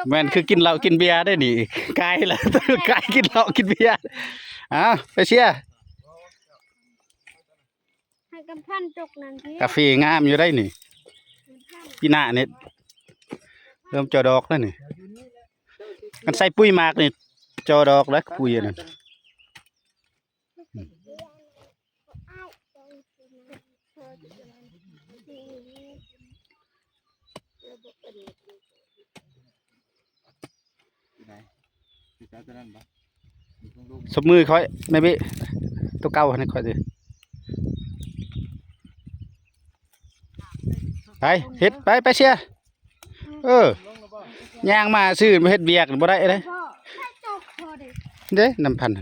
แม่นคือกินเหล้ากินเบียร์ได้นี่กายละกายกินเหล้ากินเบียร์ไปเชียร์ให้กำพันจกนั่นพี่กาแฟงามอยู่ได้นี่ปีหน้าเนี่ยเริ่มจอดอกแล้วนี่กันใส่ปุ๋ยมากนี่จอดอกแล้วปุ๋ยนั่นสมมือค่อยไม่พี่ตัวเก่าให้ค่อยดิไปเฮ็ดไปเชียร์ย่างมาซื้อมาเฮ็ดเบียกบ่ได้เลยเด้น้ำพันธุ์